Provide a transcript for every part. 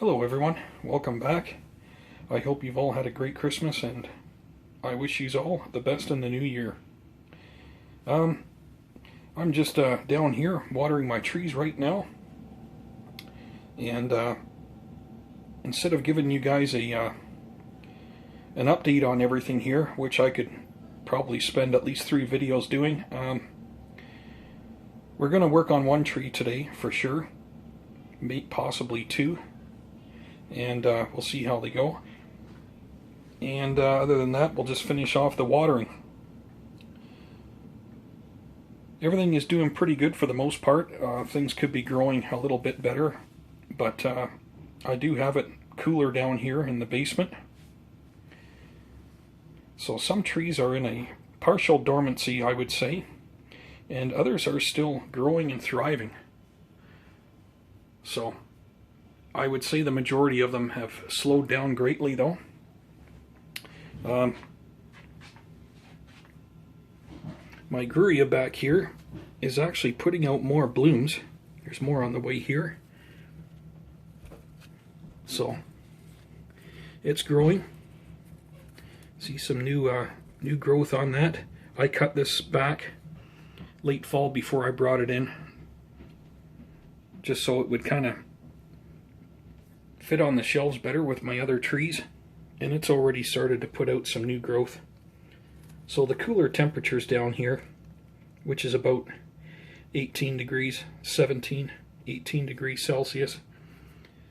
Hello everyone, welcome back. I hope you've all had a great Christmas and I wish you all the best in the new year. I'm just down here watering my trees right now, and instead of giving you guys an update on everything here, which I could probably spend at least 3 videos doing, we're going to work on one tree today for sure, maybe possibly 2. And we'll see how they go. And other than that, we'll just finish off the watering. Everything is doing pretty good for the most part. Things could be growing a little bit better, but I do have it cooler down here in the basement. So some trees are in a partial dormancy, I would say, and others are still growing and thriving. So I would say the majority of them have slowed down greatly, though. My Gruria back here is actually putting out more blooms. There's more on the way here. So it's growing. See some new growth on that. I cut this back late fall before I brought it in, just so it would kind of fit on the shelves better with my other trees, and it's already started to put out some new growth. So the cooler temperatures down here, which is about 18 degrees, 18 degrees Celsius,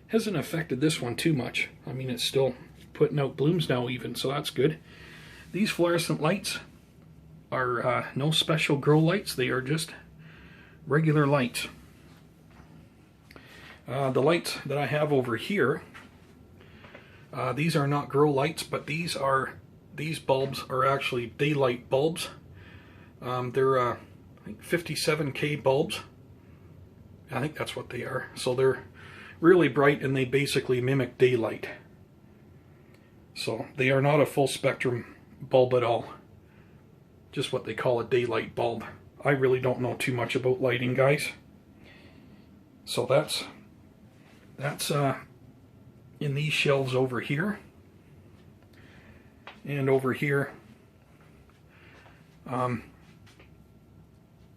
hasn't affected this one too much. I mean, it's still putting out blooms now even, so that's good. These fluorescent lights are no special grow lights, they are just regular lights. The lights that I have over here, these are not grow lights, but these bulbs are actually daylight bulbs. They're I think 57K bulbs. I think that's what they are. So they're really bright and they basically mimic daylight. So they are not a full spectrum bulb at all. Just what they call a daylight bulb. I really don't know too much about lighting, guys. So that's in these shelves over here, and over here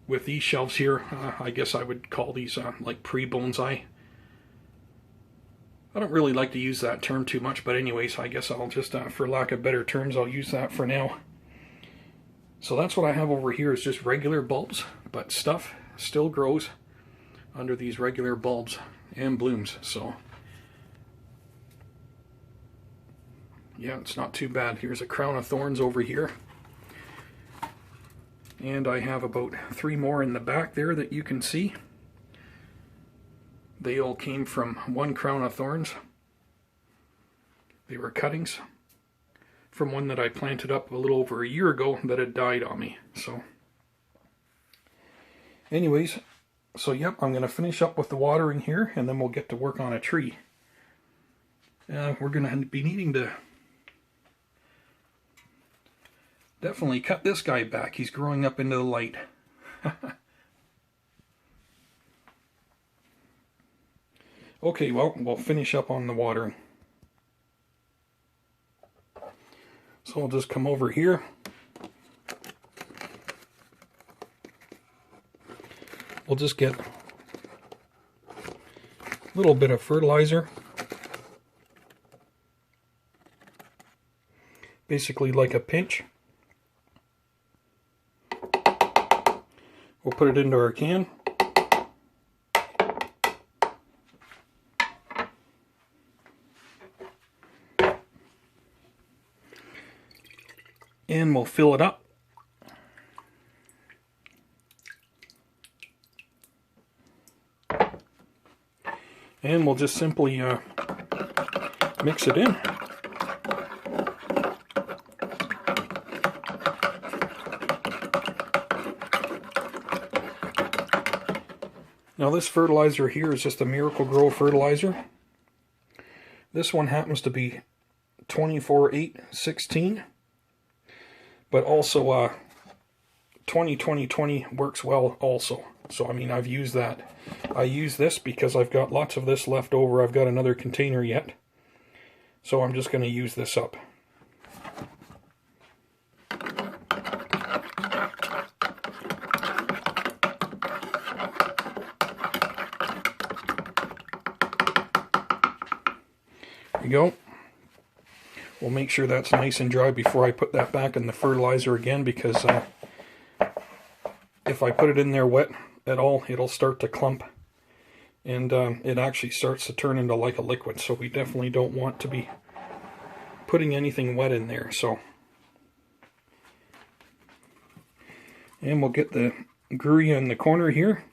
with these shelves here, I guess I would call these like pre-bonsai. I don't really like to use that term too much, but anyways, I guess I'll just, for lack of better terms, I'll use that for now. So that's what I have over here, is just regular bulbs, but stuff still grows under these regular bulbs and blooms. So yeah, it's not too bad. Here's a crown of thorns over here, and I have about 3 more in the back there that you can see. They all came from one crown of thorns. They were cuttings from one that I planted up a little over a year ago that had died on me. So anyways, so yep, I'm going to finish up with the watering here, and then we'll get to work on a tree. We're going to be needing to definitely cut this guy back. He's growing up into the light. Okay, well, we'll finish up on the watering. So I'll just come over here. We'll just get a little bit of fertilizer, basically like a pinch. We'll put it into our can. And we'll fill it up. And we'll just simply mix it in. Now this fertilizer here is just a Miracle-Gro fertilizer. This one happens to be 24/8/16, but also 20-20-20 works well also. So I mean, I've used that. I use this because I've got lots of this left over. I've got another container yet. So I'm just going to use this up. There you go. We'll make sure that's nice and dry before I put that back in the fertilizer again, because if I put it in there wet at all, it'll start to clump, and it actually starts to turn into like a liquid, so we definitely don't want to be putting anything wet in there. So, and we'll get the gruya in the corner here.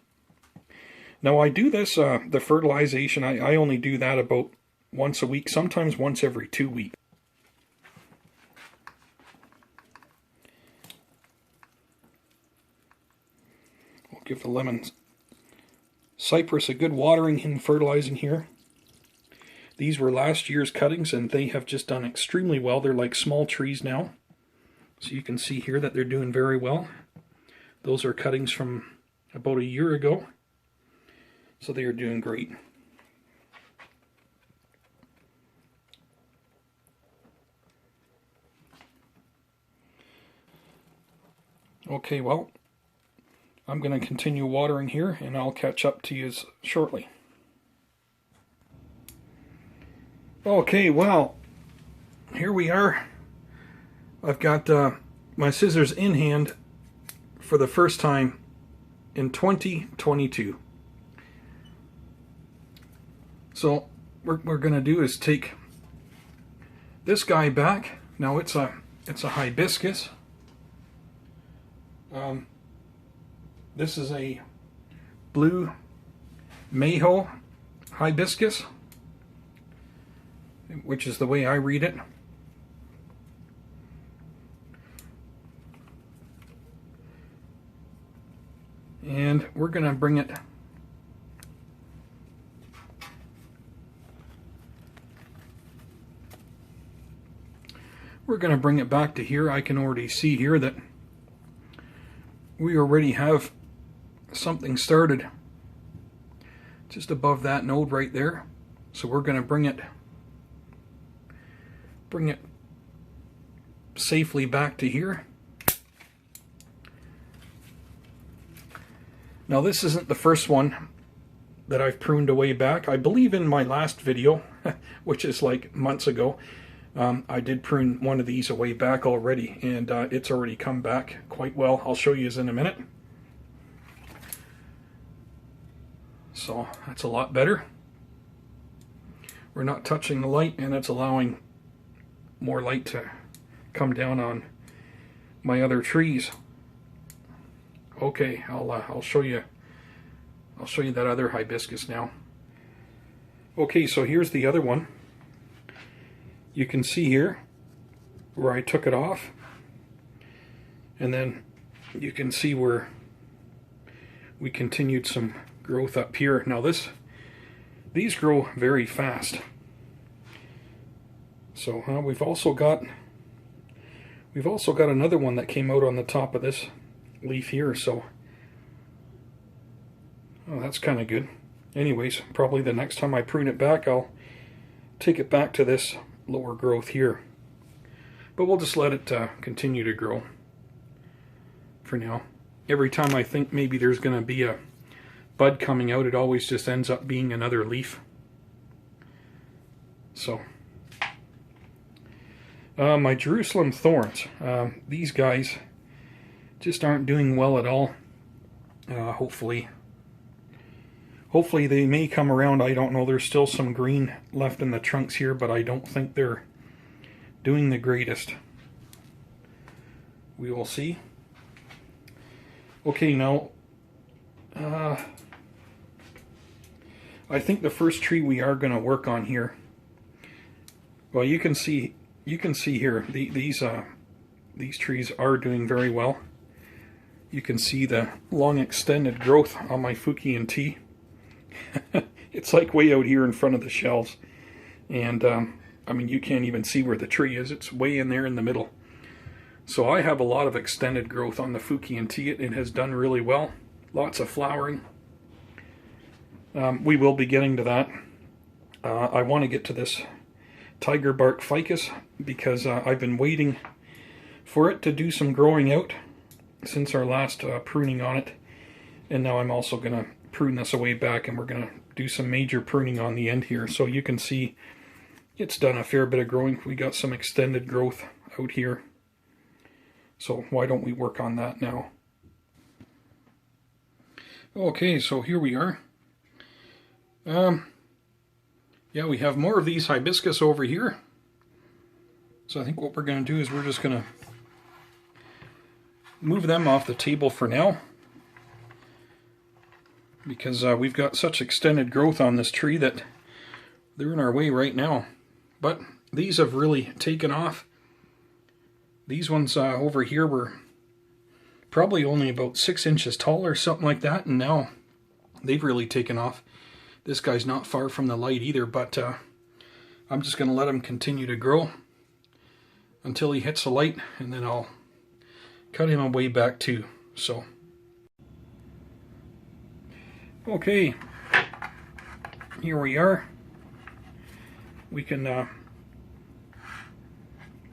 Now I do this, the fertilization, I only do that about once a week, sometimes once every 2 weeks. We'll give the lemon cypress a good watering and fertilizing here. These were last year's cuttings, and they have just done extremely well. They're like small trees now. So you can see here that they're doing very well. Those are cuttings from about a year ago. So they are doing great. Okay, well, I'm going to continue watering here, and I'll catch up to you shortly. Okay, well, here we are. I've got my scissors in hand for the first time in 2022. So what we're going to do is take this guy back. Now it's a hibiscus. This is a blue Mayho hibiscus, which is the way I read it. And we're going to bring it back to here. I can already see here that we already have something started just above that node right there. So we're going to bring it safely back to here. Now this isn't the first one that I've pruned away back. I believe in my last video, which is like months ago, I did prune one of these away back already, and it's already come back quite well. I'll show you in a minute. So that's a lot better. We're not touching the light, and it's allowing more light to come down on my other trees. Okay, I'll show you that other hibiscus now. Okay, so here's the other one. You can see here where I took it off, and then you can see where we continued some growth up here. Now these grow very fast. So we've also got another one that came out on the top of this leaf here, so that's kind of good. Anyways, probably the next time I prune it back, I'll take it back to this lower growth here, but we'll just let it continue to grow for now. Every time I think maybe there's going to be a bud coming out, it always just ends up being another leaf. So my Jerusalem thorns, these guys just aren't doing well at all. Hopefully they may come around. I don't know. There's still some green left in the trunks here, but I don't think they're doing the greatest. We will see. Okay, now I think the first tree we are going to work on here. Well, you can see here these trees are doing very well. You can see the long extended growth on my Fukian tea. It's like way out here in front of the shelves, and I mean, you can't even see where the tree is. It's way in there in the middle. So I have a lot of extended growth on the Fukian tea. It has done really well. lots of flowering. We will be getting to that. I want to get to this Tiger Bark Ficus because I've been waiting for it to do some growing out since our last pruning on it. And now I'm also going to prune this away back, and we're going to do some major pruning on the end here. So you can see it's done a fair bit of growing. We got some extended growth out here. So why don't we work on that now? Okay, so here we are. Yeah, we have more of these hibiscus over here. So I think what we're going to do is we're just going to move them off the table for now, because we've got such extended growth on this tree that they're in our way right now. But these have really taken off. These ones over here were probably only about 6 inches tall or something like that, and now they've really taken off. This guy's not far from the light either, but I'm just going to let him continue to grow until he hits the light, and then I'll cut him away back too. So, okay, here we are. We can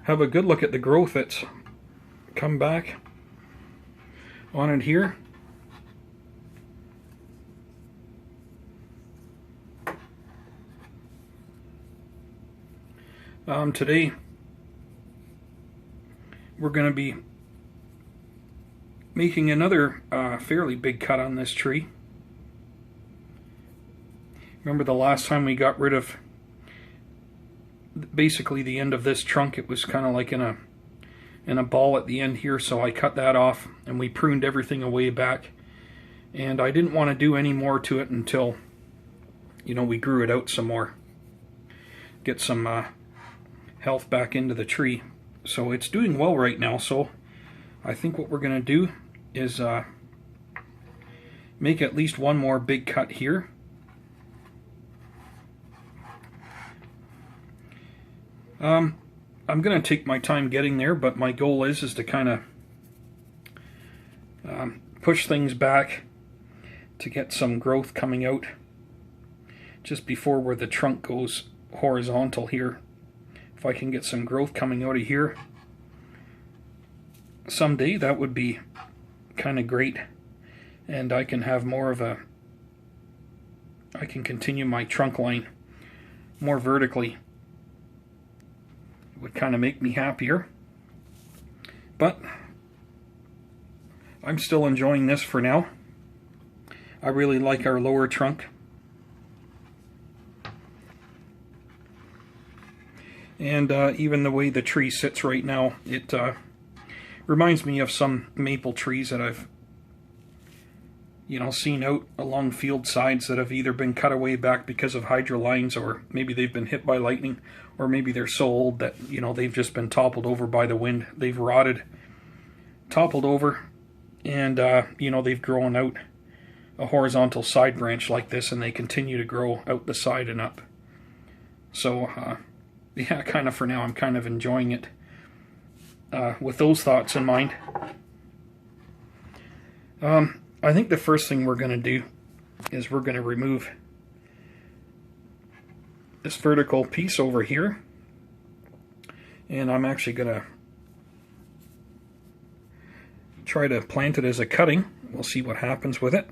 have a good look at the growth that's come back on it here. Today we're going to be making another fairly big cut on this tree. Remember the last time we got rid of basically the end of this trunk? It was kind of like in a ball at the end here, so I cut that off and we pruned everything away back, and I didn't want to do any more to it until, you know, we grew it out some more, get some health back into the tree. So it's doing well right now, so I think what we're going to do is make at least one more big cut here. I'm going to take my time getting there, but my goal is to kind of push things back to get some growth coming out just before where the trunk goes horizontal here. If I can get some growth coming out of here someday, that would be kind of great, and I can have more of a, I can continue my trunk line more vertically. It would kind of make me happier, but I'm still enjoying this for now. I really like our lower trunk. And even the way the tree sits right now, it reminds me of some maple trees that I've, you know, seen out along field sides that have either been cut away back because of hydro lines, or maybe they've been hit by lightning, or maybe they're so old that, you know, they've just been toppled over by the wind. They've rotted, toppled over, and you know, they've grown out a horizontal side branch like this, and they continue to grow out the side and up. So yeah, kind of for now, I'm kind of enjoying it with those thoughts in mind. I think the first thing we're going to do is we're going to remove this vertical piece over here, and I'm actually going to try to plant it as a cutting. We'll see what happens with it.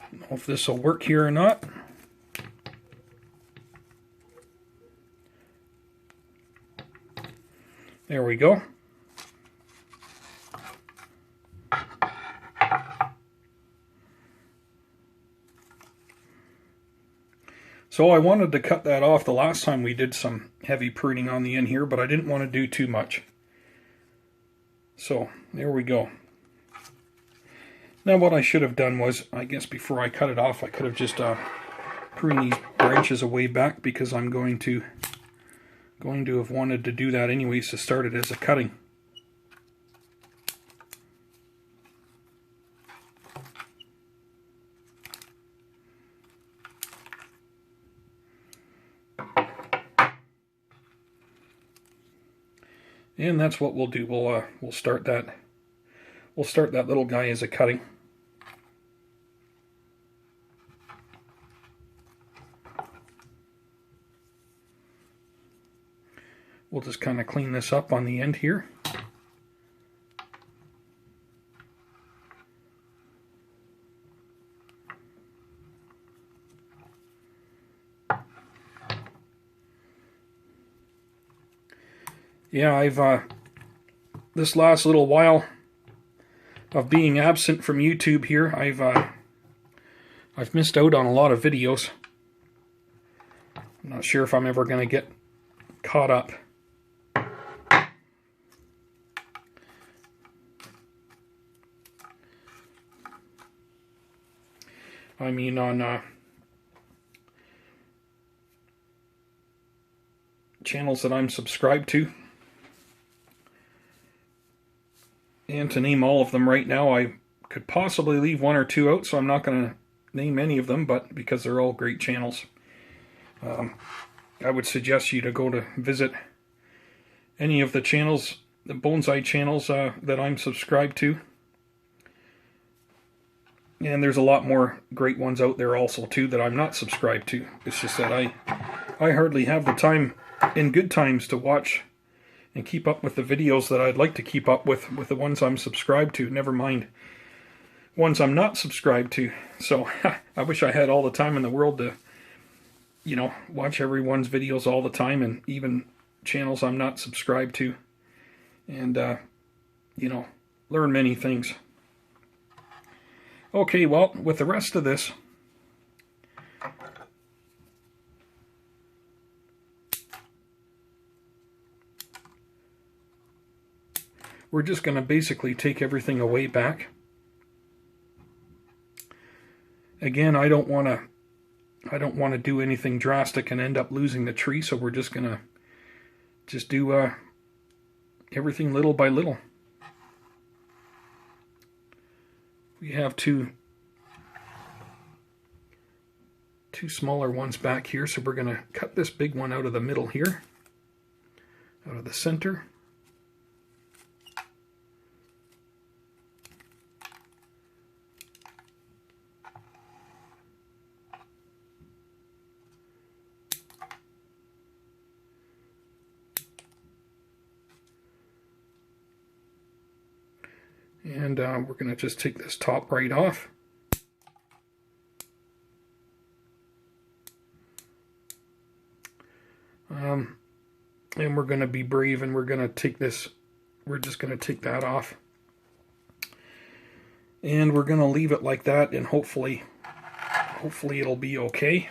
I don't know if this will work here or not. There we go. So I wanted to cut that off the last time we did some heavy pruning on the end here, but I didn't want to do too much. So there we go. Now what I should have done was, I guess before I cut it off, I could have just pruned these branches away back, because I'm going to have wanted to do that anyways to start it as a cutting. And that's what we'll do. We'll start that. We'll start that little guy as a cutting. We'll just kind of clean this up on the end here. Yeah, I've this last little while of being absent from YouTube here, I've missed out on a lot of videos. I'm not sure if I'm ever going to get caught up. I mean, on channels that I'm subscribed to. And to name all of them right now, I could possibly leave one or two out, so I'm not going to name any of them, but because they're all great channels. I would suggest you to go to visit any of the channels, the bonsai channels that I'm subscribed to. And there's a lot more great ones out there also too that I'm not subscribed to. It's just that I hardly have the time in good times to watch and keep up with the videos that I'd like to keep up with the ones I'm subscribed to, never mind ones I'm not subscribed to. So I wish I had all the time in the world to, you know, watch everyone's videos all the time, and even channels I'm not subscribed to, and you know, learn many things. Okay, well, with the rest of this, we're just going to basically take everything away back. Again, I don't want to do anything drastic and end up losing the tree, so we're just going to do everything little by little. We have two smaller ones back here, so we're going to cut this big one out of the middle here, out of the center. And we're going to just take this top right off. And we're going to be brave, and we're going to take this, we're just going to take that off. And we're going to leave it like that, and hopefully it'll be okay.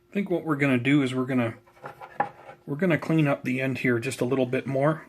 I think what we're going to do is we're going to clean up the end here just a little bit more.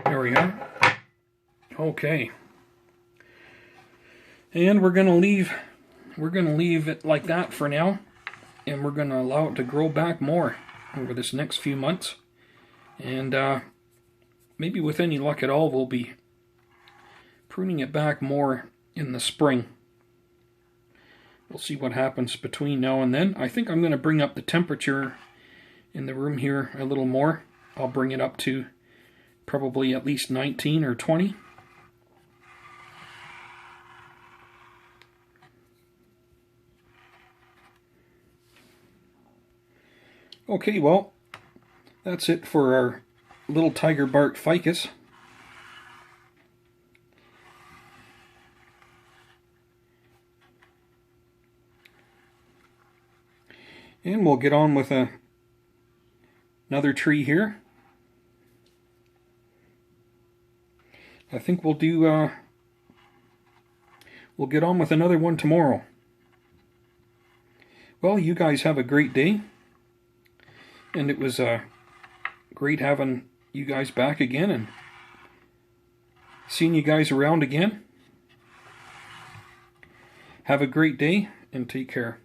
There we are. Okay. And we're going to leave it like that for now, and we're going to allow it to grow back more over this next few months. And maybe with any luck at all, we'll be pruning it back more in the spring. We'll see what happens between now and then. I think I'm going to bring up the temperature in the room here a little more. I'll bring it up to probably at least 19 or 20. Okay, well, that's it for our little Tiger Bark Ficus. And we'll get on with another tree here. I think we'll get on with another one tomorrow. Well, you guys have a great day. And it was great having you guys back again and seeing you guys around again. Have a great day and take care.